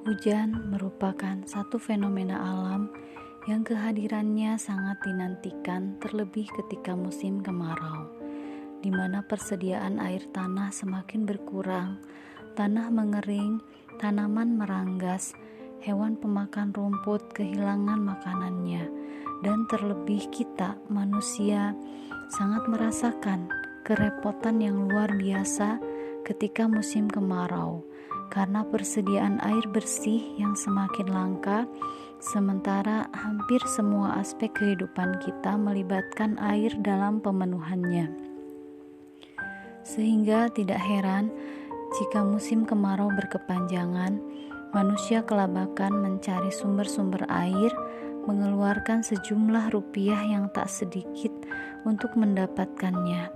Hujan merupakan satu fenomena alam yang kehadirannya sangat dinantikan, terlebih ketika musim kemarau, di mana persediaan air tanah semakin berkurang, tanah mengering, tanaman meranggas, hewan pemakan rumput kehilangan makanannya, dan terlebih kita, manusia, sangat merasakan kerepotan yang luar biasa ketika musim kemarau, karena persediaan air bersih yang semakin langka, sementara hampir semua aspek kehidupan kita melibatkan air dalam pemenuhannya. Sehingga tidak heran jika musim kemarau berkepanjangan, manusia kelabakan mencari sumber-sumber air, mengeluarkan sejumlah rupiah yang tak sedikit untuk mendapatkannya.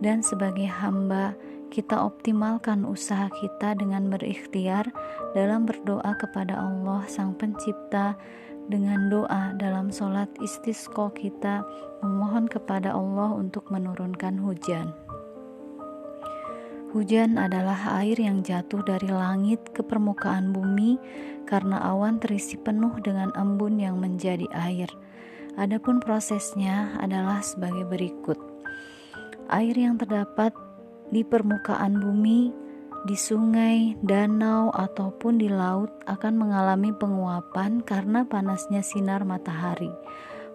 Dan sebagai hamba, kita optimalkan usaha kita dengan berikhtiar dalam berdoa kepada Allah Sang Pencipta, dengan doa dalam sholat istisqa kita memohon kepada Allah untuk menurunkan hujan. Hujan adalah air yang jatuh dari langit ke permukaan bumi karena awan terisi penuh dengan embun yang menjadi air. Adapun prosesnya adalah sebagai berikut. Air yang terdapat di permukaan bumi, di sungai, danau, ataupun di laut akan mengalami penguapan karena panasnya sinar matahari.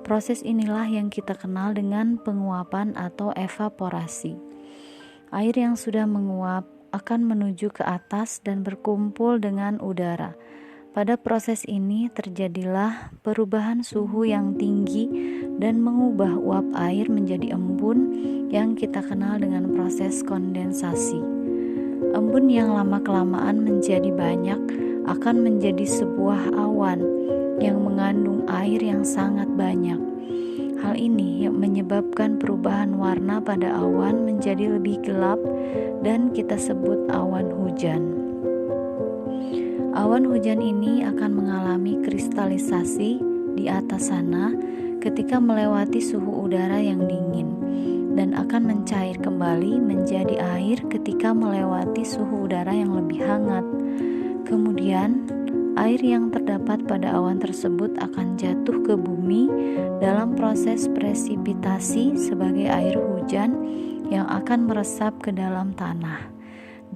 Proses inilah yang kita kenal dengan penguapan atau evaporasi. Air yang sudah menguap akan menuju ke atas dan berkumpul dengan udara. Pada proses ini terjadilah perubahan suhu yang tinggi dan mengubah uap air menjadi embun yang kita kenal dengan proses kondensasi. Embun yang lama-kelamaan menjadi banyak akan menjadi sebuah awan yang mengandung air yang sangat banyak. Hal ini yang menyebabkan perubahan warna pada awan menjadi lebih gelap dan kita sebut awan hujan. Awan hujan ini akan mengalami kristalisasi di atas sana ketika melewati suhu udara yang dingin dan akan mencair kembali menjadi air ketika melewati suhu udara yang lebih hangat. Kemudian, air yang terdapat pada awan tersebut akan jatuh ke bumi dalam proses presipitasi sebagai air hujan yang akan meresap ke dalam tanah,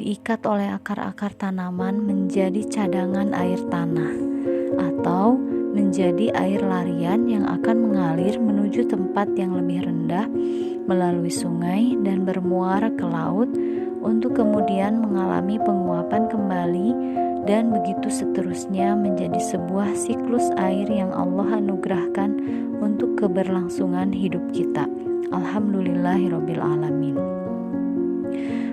diikat oleh akar-akar tanaman menjadi cadangan air tanah, atau menjadi air larian yang akan mengalir menuju tempat yang lebih rendah melalui sungai dan bermuara ke laut untuk kemudian mengalami penguapan kembali, dan begitu seterusnya menjadi sebuah siklus air yang Allah anugerahkan untuk keberlangsungan hidup kita. Alhamdulillahirabbil alamin.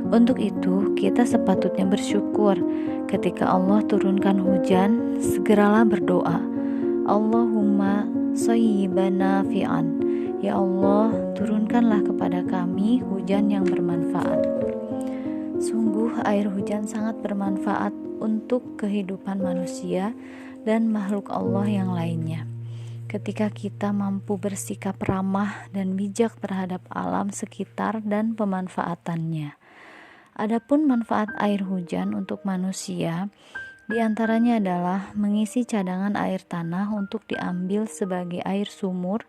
Untuk itu, kita sepatutnya bersyukur ketika Allah turunkan hujan, segeralah berdoa, Allahumma shayyiban nafi'an. Ya Allah, turunkanlah kepada kami hujan yang bermanfaat. Sungguh air hujan sangat bermanfaat untuk kehidupan manusia dan makhluk Allah yang lainnya. Ketika kita mampu bersikap ramah dan bijak terhadap alam sekitar dan pemanfaatannya. Adapun manfaat air hujan untuk manusia, diantaranya adalah mengisi cadangan air tanah untuk diambil sebagai air sumur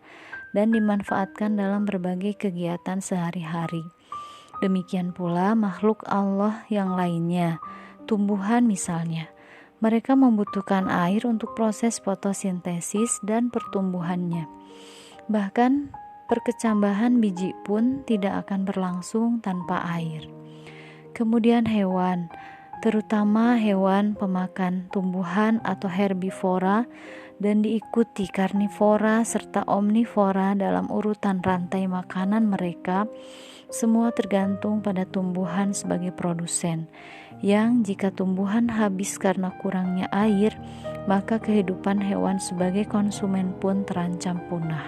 dan dimanfaatkan dalam berbagai kegiatan sehari-hari. Demikian pula makhluk Allah yang lainnya, tumbuhan misalnya. Mereka membutuhkan air untuk proses fotosintesis dan pertumbuhannya. Bahkan perkecambahan biji pun tidak akan berlangsung tanpa air. Kemudian hewan, terutama hewan pemakan tumbuhan atau herbivora, dan diikuti karnivora serta omnivora dalam urutan rantai makanan mereka, semua tergantung pada tumbuhan sebagai produsen, yang jika tumbuhan habis karena kurangnya air, maka kehidupan hewan sebagai konsumen pun terancam punah.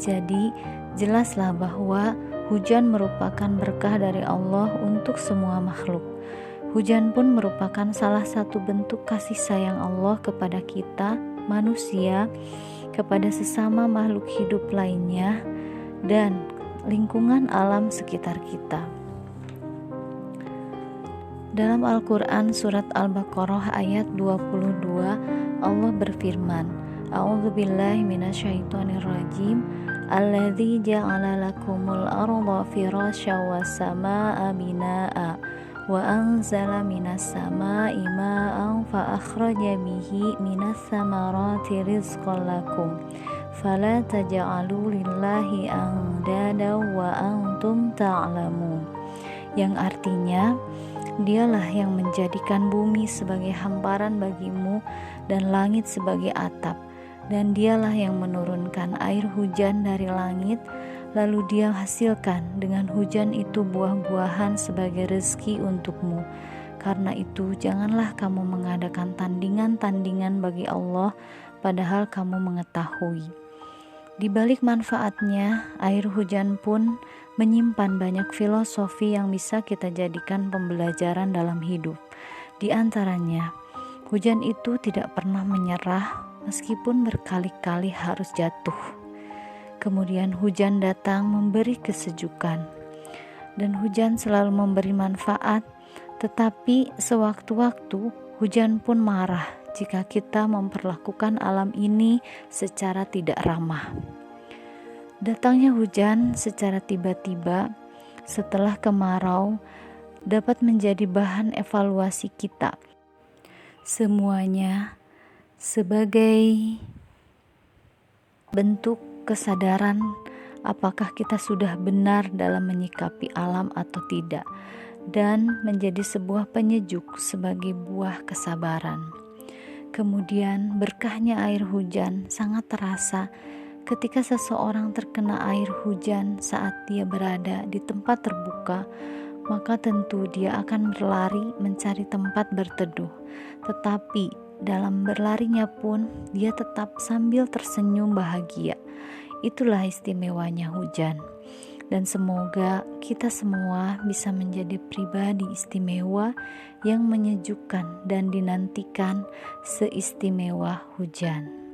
Jadi, jelaslah bahwa hujan merupakan berkah dari Allah untuk semua makhluk. Hujan pun merupakan salah satu bentuk kasih sayang Allah kepada kita, manusia, kepada sesama makhluk hidup lainnya, dan lingkungan alam sekitar kita. Dalam Al-Quran surat Al-Baqarah ayat 22 Allah berfirman, A'udzubillahi minasyaitonirrajim, Alladzi ja'ala lakumul arda firasya was samaa'a binaa'a wa anzala minas samaa'i maa'an fa akhraja bihi minas samarati rizqan lakum fala taj'alu lillahi andada wa antum ta'lamun. Yang artinya, Dialah yang menjadikan bumi sebagai hamparan bagimu dan langit sebagai atap, dan Dialah yang menurunkan air hujan dari langit, lalu Dia hasilkan dengan hujan itu buah-buahan sebagai rezeki untukmu. Karena itu janganlah kamu mengadakan tandingan-tandingan bagi Allah, padahal kamu mengetahui. Di balik manfaatnya, air hujan pun menyimpan banyak filosofi yang bisa kita jadikan pembelajaran dalam hidup. Di antaranya, hujan itu tidak pernah menyerah meskipun berkali-kali harus jatuh. Kemudian hujan datang memberi kesejukan, dan hujan selalu memberi manfaat, tetapi sewaktu-waktu hujan pun marah jika kita memperlakukan alam ini secara tidak ramah. Datangnya hujan secara tiba-tiba setelah kemarau dapat menjadi bahan evaluasi kita. Semuanya sebagai bentuk kesadaran apakah kita sudah benar dalam menyikapi alam atau tidak, dan menjadi sebuah penyejuk sebagai buah kesabaran. Kemudian berkahnya air hujan sangat terasa ketika seseorang terkena air hujan saat dia berada di tempat terbuka, maka tentu dia akan berlari mencari tempat berteduh. Tetapi dalam berlarinya pun dia tetap sambil tersenyum bahagia. Itulah istimewanya hujan. Dan semoga kita semua bisa menjadi pribadi istimewa yang menyejukkan dan dinantikan seistimewa hujan.